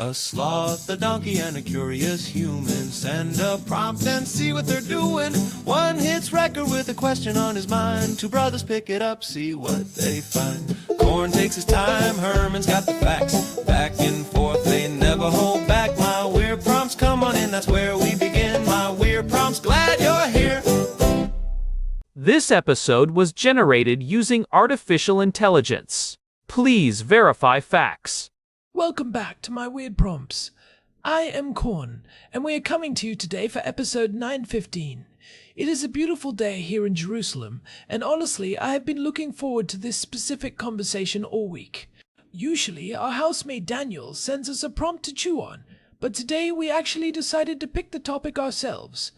A sloth, a donkey, and a curious human. Send a prompt and see what they're doing. One hits record with a question on his mind. Two brothers pick it up, see what they find. Corn takes his time, Herman's got the facts. Back and forth, they never hold back. My weird prompts, come on in, that's where we begin. My weird prompts, glad you're here. This episode was generated using artificial intelligence. Please verify facts. Welcome back to my weird prompts. I am Corn, and we are coming to you today for episode 915. It is a beautiful day here in Jerusalem, and honestly, I have been looking forward to this specific conversation all week. Usually, our housemate Daniel sends us a prompt to chew on, but today we actually decided to pick the topic ourselves.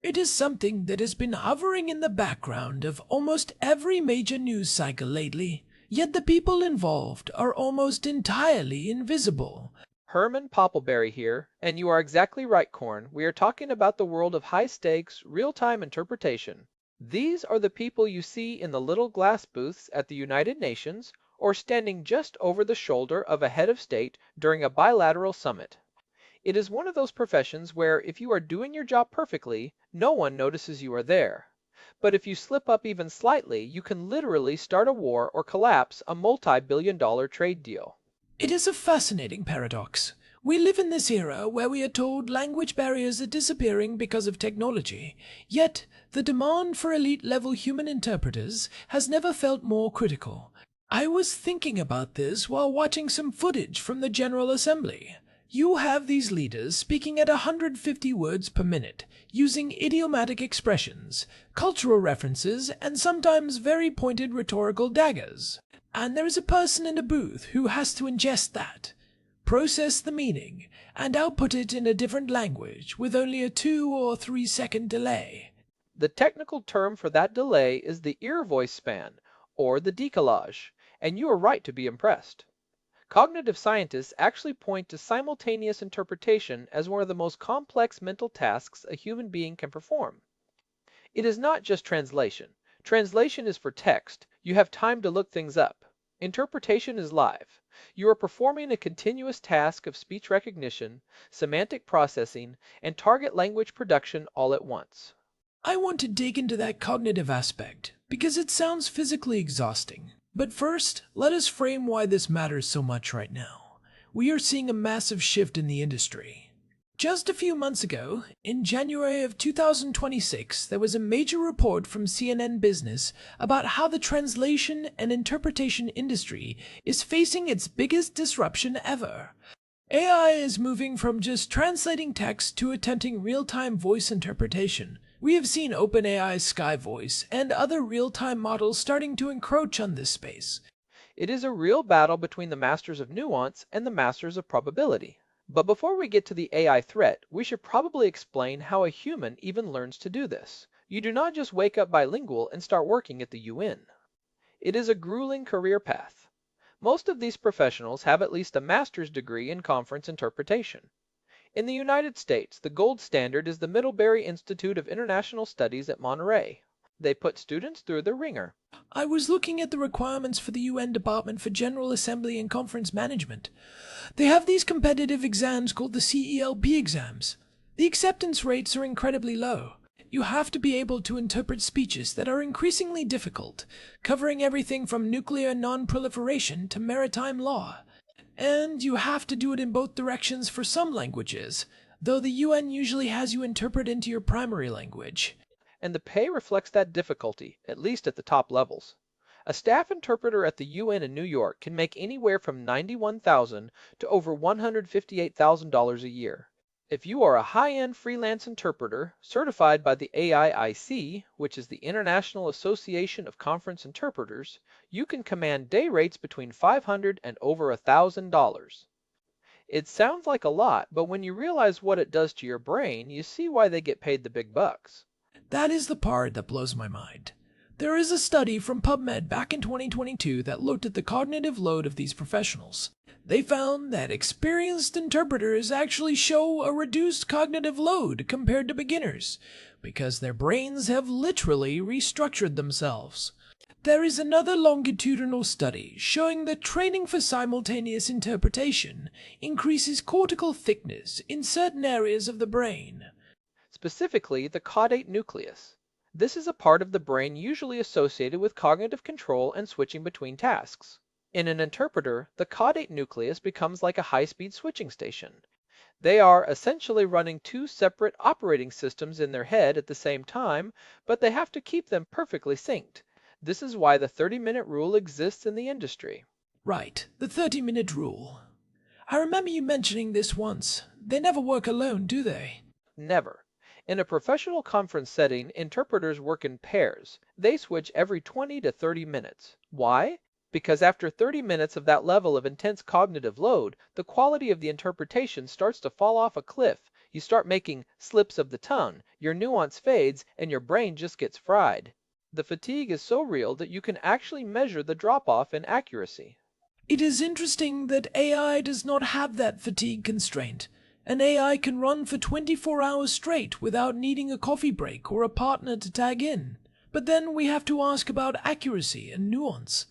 It is something that has been hovering in the background of almost every major news cycle lately. Yet the people involved are almost entirely invisible. Herman Poppleberry here, and you are exactly right, Corn. We are talking about the world of high-stakes, real-time interpretation. These are the people you see in the little glass booths at the United Nations or standing just over the shoulder of a head of state during a bilateral summit. It is one of those professions where if you are doing your job perfectly, no one notices you are there. But if you slip up even slightly, you can literally start a war or collapse a multi-billion-dollar trade deal. It is a fascinating paradox. We live in this era where we are told language barriers are disappearing because of technology, yet the demand for elite-level human interpreters has never felt more critical. I was thinking about this while watching some footage from the General Assembly. You have these leaders speaking at 150 words per minute, using idiomatic expressions, cultural references, and sometimes very pointed rhetorical daggers. And there is a person in a booth who has to ingest that, process the meaning, and output it in a different language with only a 2 or 3 second delay. The technical term for that delay is the ear-voice span, or the decalage, and you are right to be impressed. Cognitive scientists actually point to simultaneous interpretation as one of the most complex mental tasks a human being can perform. It is not just translation. Translation is for text. You have time to look things up. Interpretation is live. You are performing a continuous task of speech recognition, semantic processing, and target language production all at once. I want to dig into that cognitive aspect, because it sounds physically exhausting. But first, let us frame why this matters so much right now. We are seeing a massive shift in the industry. Just a few months ago, in January of 2026, there was a major report from CNN Business about how the translation and interpretation industry is facing its biggest disruption ever. AI is moving from just translating text to attempting real-time voice interpretation. We have seen OpenAI's Sky Voice and other real-time models starting to encroach on this space. It is a real battle between the masters of nuance and the masters of probability. But before we get to the AI threat, we should probably explain how a human even learns to do this. You do not just wake up bilingual and start working at the UN. It is a grueling career path. Most of these professionals have at least a master's degree in conference interpretation. In the United States, the gold standard is the Middlebury Institute of International Studies at Monterey. They put students through the ringer. I was looking at the requirements for the UN Department for General Assembly and Conference Management. They have these competitive exams called the CELP exams. The acceptance rates are incredibly low. You have to be able to interpret speeches that are increasingly difficult, covering everything from nuclear non-proliferation to maritime law. And you have to do it in both directions for some languages, though the UN usually has you interpret into your primary language. And the pay reflects that difficulty, at least at the top levels. A staff interpreter at the UN in New York can make anywhere from $91,000 to over $158,000 a year. If you are a high-end freelance interpreter, certified by the AIIC, which is the International Association of Conference Interpreters, you can command day rates between $500 and over $1,000. It sounds like a lot, but when you realize what it does to your brain, you see why they get paid the big bucks. That is the part that blows my mind. There is a study from PubMed back in 2022 that looked at the cognitive load of these professionals. They found that experienced interpreters actually show a reduced cognitive load compared to beginners, because their brains have literally restructured themselves. There is another longitudinal study showing that training for simultaneous interpretation increases cortical thickness in certain areas of the brain. Specifically the caudate nucleus. This is a part of the brain usually associated with cognitive control and switching between tasks. In an interpreter, the caudate nucleus becomes like a high-speed switching station. They are essentially running two separate operating systems in their head at the same time, but they have to keep them perfectly synced. This is why the 30-minute rule exists in the industry. Right, the 30-minute rule. I remember you mentioning this once. They never work alone, do they? Never. In a professional conference setting, interpreters work in pairs. They switch every 20 to 30 minutes. Why? Because after 30 minutes of that level of intense cognitive load, the quality of the interpretation starts to fall off a cliff. You start making slips of the tongue, your nuance fades, and your brain just gets fried. The fatigue is so real that you can actually measure the drop-off in accuracy. It is interesting that AI does not have that fatigue constraint. An AI can run for 24 hours straight without needing a coffee break or a partner to tag in. But then we have to ask about accuracy and nuance.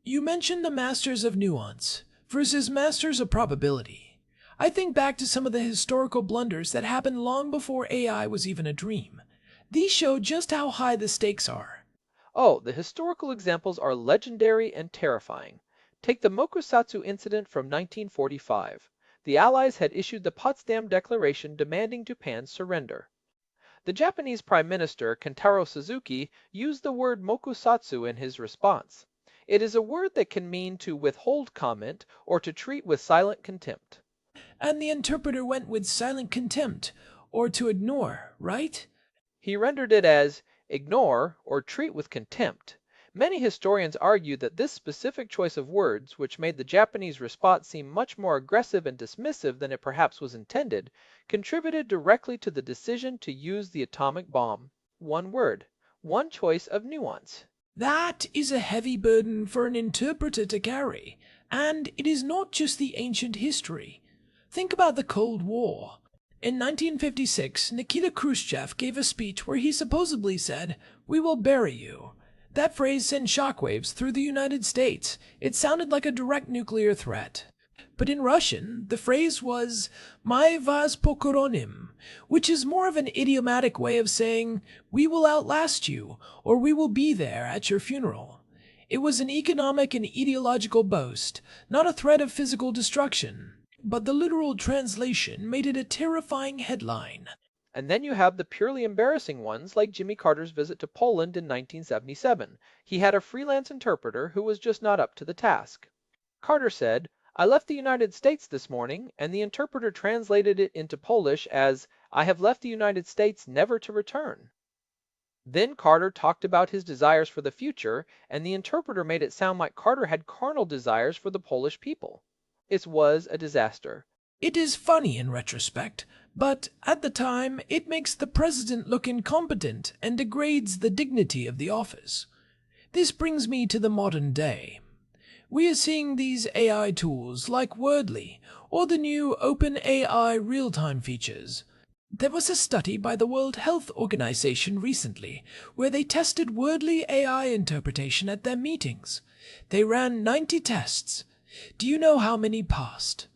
You mentioned the masters of nuance versus masters of probability. I think back to some of the historical blunders that happened long before AI was even a dream. These show just how high the stakes are. Oh, the historical examples are legendary and terrifying. Take the Mokusatsu incident from 1945. The Allies had issued the Potsdam Declaration demanding Japan's surrender. The Japanese Prime Minister, Kentaro Suzuki, used the word mokusatsu in his response. It is a word that can mean to withhold comment or to treat with silent contempt. And the interpreter went with silent contempt, or to ignore, right? He rendered it as ignore or treat with contempt. Many historians argue that this specific choice of words, which made the Japanese response seem much more aggressive and dismissive than it perhaps was intended, contributed directly to the decision to use the atomic bomb. One word, one choice of nuance. That is a heavy burden for an interpreter to carry, and it is not just the ancient history. Think about the Cold War. In 1956, Nikita Khrushchev gave a speech where he supposedly said, "We will bury you." That phrase sent shockwaves through the United States. It sounded like a direct nuclear threat. But in Russian, the phrase was "My vas pokoronim," which is more of an idiomatic way of saying, "We will outlast you," or "We will be there at your funeral." It was an economic and ideological boast, not a threat of physical destruction. But the literal translation made it a terrifying headline. And then you have the purely embarrassing ones like Jimmy Carter's visit to Poland in 1977. He had a freelance interpreter who was just not up to the task. Carter said, "I left the United States this morning," and the interpreter translated it into Polish as, "I have left the United States never to return." Then Carter talked about his desires for the future, and the interpreter made it sound like Carter had carnal desires for the Polish people. It was a disaster. It is funny in retrospect, but at the time it makes the president look incompetent and degrades the dignity of the office. This brings me to the modern day. We are seeing these AI tools like Wordly or the new OpenAI real-time features. There was a study by the World Health Organization recently where they tested Wordly AI interpretation at their meetings. They ran 90 tests. Do you know how many passed?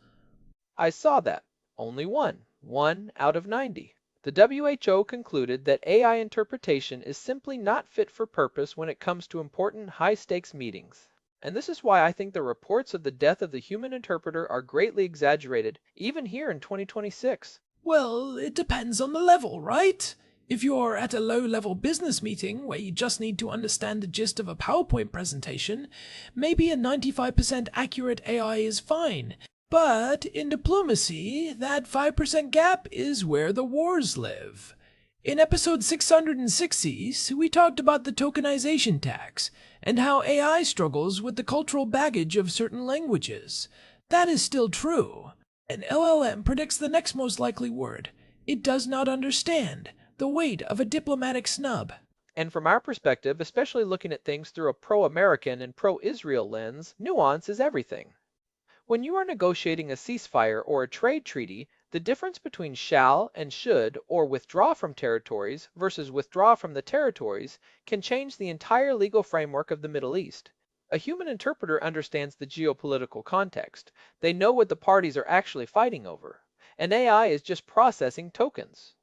I saw that. Only one out of 90. The WHO concluded that AI interpretation is simply not fit for purpose when it comes to important high-stakes meetings. And this is why I think the reports of the death of the human interpreter are greatly exaggerated, even here in 2026. Well, it depends on the level, right? If you're at a low-level business meeting where you just need to understand the gist of a PowerPoint presentation, maybe a 95% accurate AI is fine. But in diplomacy, that 5% gap is where the wars live. In episode 660, we talked about the tokenization tax and how AI struggles with the cultural baggage of certain languages. That is still true. An LLM predicts the next most likely word. It does not understand the weight of a diplomatic snub. And from our perspective, especially looking at things through a pro-American and pro-Israel lens, nuance is everything. When you are negotiating a ceasefire or a trade treaty, The difference between shall and should, or withdraw from territories versus withdraw from the territories, can change the entire legal framework of the Middle East. A human interpreter understands the geopolitical context. They know what the parties are actually fighting over. An AI is just processing tokens.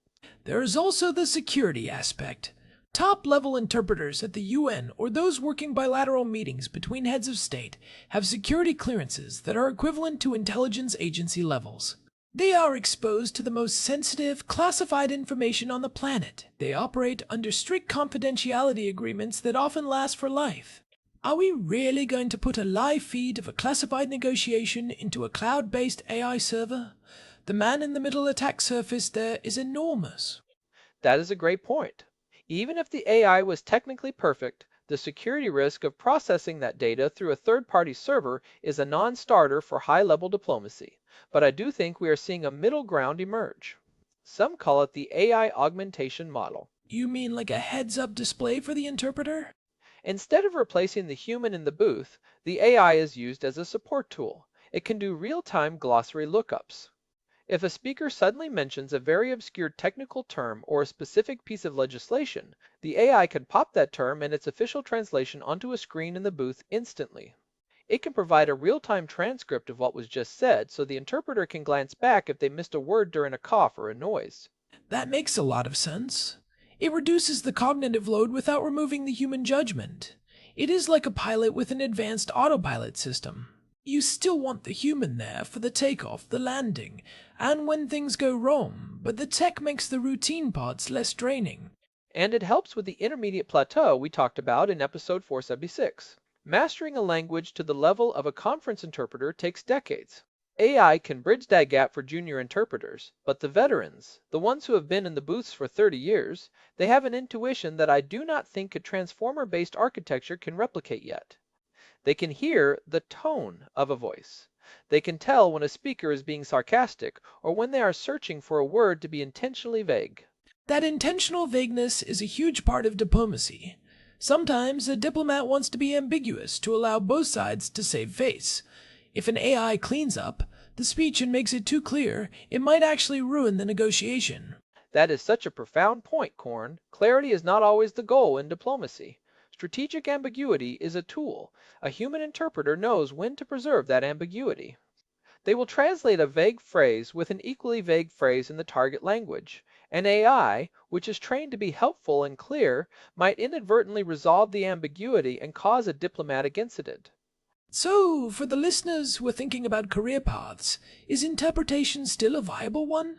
There is also the security aspect. Top-level interpreters at the UN or those working bilateral meetings between heads of state have security clearances that are equivalent to intelligence agency levels. They are exposed to the most sensitive, classified information on the planet. They operate under strict confidentiality agreements that often last for life. Are we really going to put a live feed of a classified negotiation into a cloud-based AI server? The man-in-the-middle attack surface there is enormous. That is a great point. Even if the AI was technically perfect, the security risk of processing that data through a third-party server is a non-starter for high-level diplomacy. But I do think we are seeing a middle ground emerge. Some call it the AI augmentation model. You mean like a heads-up display for the interpreter? Instead of replacing the human in the booth, the AI is used as a support tool. It can do real-time glossary lookups. If a speaker suddenly mentions a very obscure technical term or a specific piece of legislation, the AI can pop that term and its official translation onto a screen in the booth instantly. It can provide a real-time transcript of what was just said so the interpreter can glance back if they missed a word during a cough or a noise. That makes a lot of sense. It reduces the cognitive load without removing the human judgment. It is like a pilot with an advanced autopilot system. You still want the human there for the takeoff, the landing, and when things go wrong, but the tech makes the routine parts less draining. And it helps with the intermediate plateau we talked about in episode 476. Mastering a language to the level of a conference interpreter takes decades. AI can bridge that gap for junior interpreters, but the veterans, the ones who have been in the booths for 30 years, they have an intuition that I do not think a transformer-based architecture can replicate yet. They can hear the tone of a voice. They can tell when a speaker is being sarcastic or when they are searching for a word to be intentionally vague. That intentional vagueness is a huge part of diplomacy. Sometimes a diplomat wants to be ambiguous to allow both sides to save face. If an AI cleans up the speech and makes it too clear, it might actually ruin the negotiation. That is such a profound point, Korn. Clarity is not always the goal in diplomacy. Strategic ambiguity is a tool. A human interpreter knows when to preserve that ambiguity. They will translate a vague phrase with an equally vague phrase in the target language. An AI, which is trained to be helpful and clear, might inadvertently resolve the ambiguity and cause a diplomatic incident. So, for the listeners who are thinking about career paths, is interpretation still a viable one?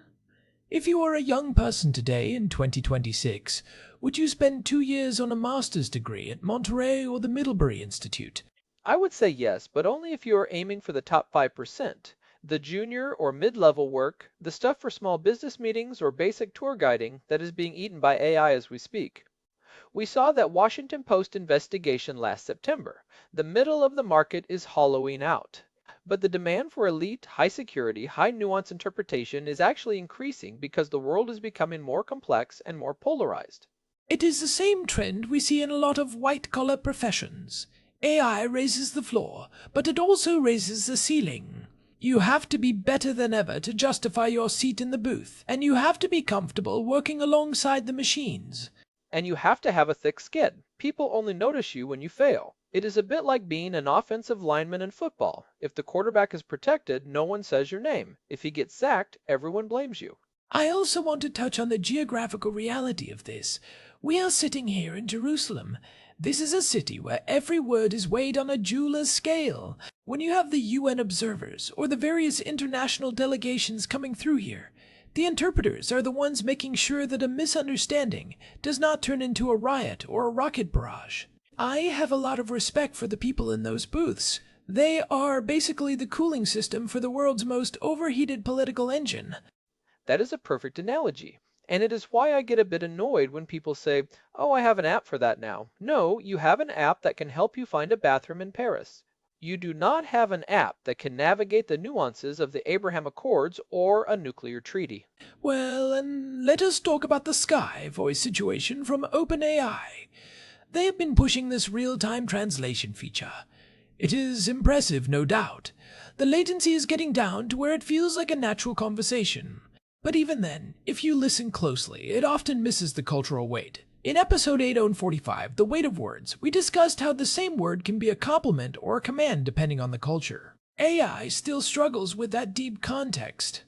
If you are a young person today in 2026, would you spend 2 years on a master's degree at Monterey or the Middlebury Institute? I would say yes, but only if you are aiming for the top 5%. The junior or mid-level work, the stuff for small business meetings or basic tour guiding that is being eaten by AI as we speak. We saw that Washington Post investigation last September. The middle of the market is hollowing out. But the demand for elite, high-security, high-nuance interpretation is actually increasing because the world is becoming more complex and more polarized. It is the same trend we see in a lot of white-collar professions. AI raises the floor, but it also raises the ceiling. You have to be better than ever to justify your seat in the booth, and you have to be comfortable working alongside the machines. And you have to have a thick skin. People only notice you when you fail. It is a bit like being an offensive lineman in football. If the quarterback is protected, no one says your name. If he gets sacked, everyone blames you. I also want to touch on the geographical reality of this. We are sitting here in Jerusalem. This is a city where every word is weighed on a jeweler's scale. When you have the UN observers or the various international delegations coming through here, the interpreters are the ones making sure that a misunderstanding does not turn into a riot or a rocket barrage. I have a lot of respect for the people in those booths. They are basically the cooling system for the world's most overheated political engine. That is a perfect analogy. And it is why I get a bit annoyed when people say, "Oh, I have an app for that now." No, you have an app that can help you find a bathroom in Paris. You do not have an app that can navigate the nuances of the Abraham Accords or a nuclear treaty. Well, and let us talk about the Sky voice situation from OpenAI. They have been pushing this real-time translation feature. It is impressive, no doubt. The latency is getting down to where it feels like a natural conversation. But even then, if you listen closely, it often misses the cultural weight. In episode 845, The Weight of Words, we discussed how the same word can be a compliment or a command depending on the culture. AI still struggles with that deep context.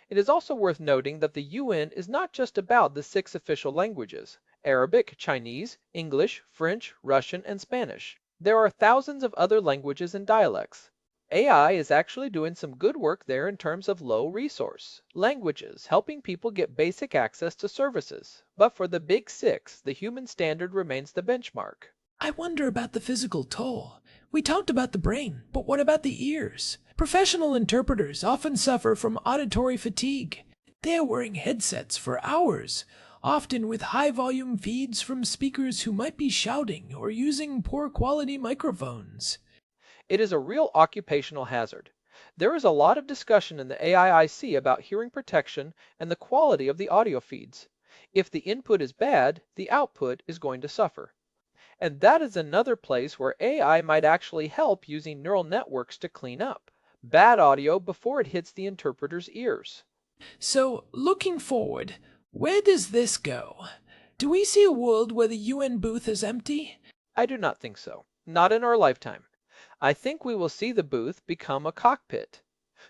It is also worth noting that the UN is not just about the 6 official languages: Arabic, Chinese, English, French, Russian, and Spanish. There are thousands of other languages and dialects. AI is actually doing some good work there in terms of low resource languages, helping people get basic access to services. But for the big 6, the human standard remains the benchmark. I wonder about the physical toll. We talked about the brain, but what about the ears? Professional interpreters often suffer from auditory fatigue. They are wearing headsets for hours, often with high-volume feeds from speakers who might be shouting or using poor-quality microphones. It is a real occupational hazard. There is a lot of discussion in the AIIC about hearing protection and the quality of the audio feeds. If the input is bad, the output is going to suffer. And that is another place where AI might actually help, using neural networks to clean up bad audio before it hits the interpreter's ears. So, looking forward, where does this go? Do we see a world where the UN booth is empty? I do not think so. Not in our lifetime. I think we will see the booth become a cockpit.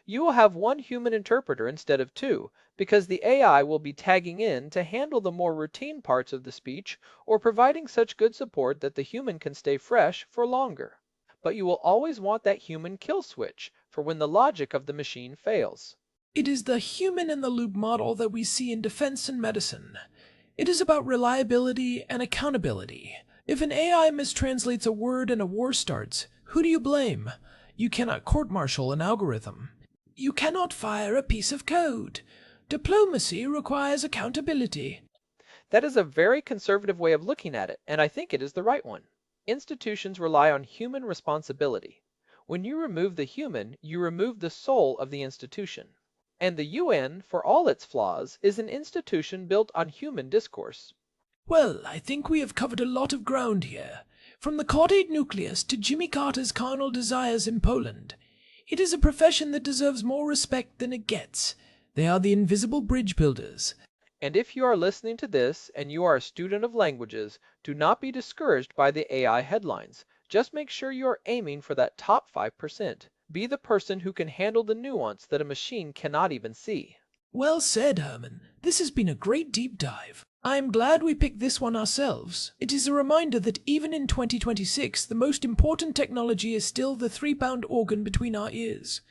You will have one human interpreter instead of 2, because the AI will be tagging in to handle the more routine parts of the speech or providing such good support that the human can stay fresh for longer. But you will always want that human kill switch for when the logic of the machine fails. It is the human-in-the-loop model that we see in defense and medicine. It is about reliability and accountability. If an AI mistranslates a word and a war starts, who do you blame? You cannot court-martial an algorithm. You cannot fire a piece of code. Diplomacy requires accountability. That is a very conservative way of looking at it, and I think it is the right one. Institutions rely on human responsibility. When you remove the human, you remove the soul of the institution. And the UN, for all its flaws, is an institution built on human discourse. Well, I think we have covered a lot of ground here. From the caudate nucleus to Jimmy Carter's carnal desires in Poland. It is a profession that deserves more respect than it gets. They are the invisible bridge builders. And if you are listening to this and you are a student of languages, do not be discouraged by the AI headlines. Just make sure you are aiming for that top 5%. Be the person who can handle the nuance that a machine cannot even see. Well said, Herman. This has been a great deep dive. I am glad we picked this one ourselves. It is a reminder that even in 2026, the most important technology is still the 3-pound organ between our ears.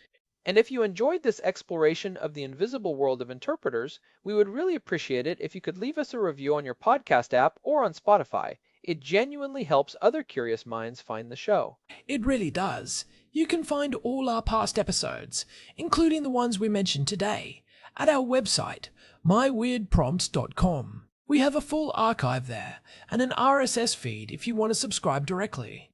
And if you enjoyed this exploration of the invisible world of interpreters, we would really appreciate it if you could leave us a review on your podcast app or on Spotify. It genuinely helps other curious minds find the show. It really does. You can find all our past episodes, including the ones we mentioned today, at our website, myweirdprompts.com. We have a full archive there, and an RSS feed if you want to subscribe directly.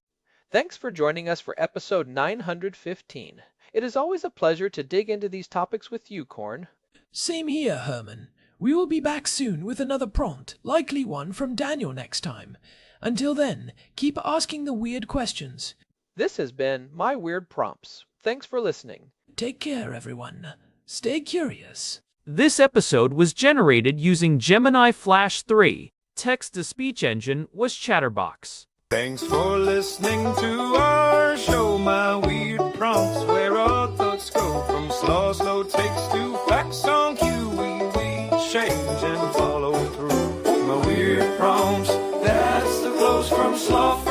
Thanks for joining us for episode 915. It is always a pleasure to dig into these topics with you, Korn. Same here, Herman. We will be back soon with another prompt, likely one from Daniel next time. Until then, keep asking the weird questions. This has been My Weird Prompts. Thanks for listening. Take care, everyone. Stay curious. This episode was generated using Gemini Flash 3. Text-to-speech engine was Chatterbox. Thanks for listening to our show, My Weird Prompts, where our thoughts go from slow takes to facts on cue. We change and follow through. My Weird Prompts, that's the close from sloth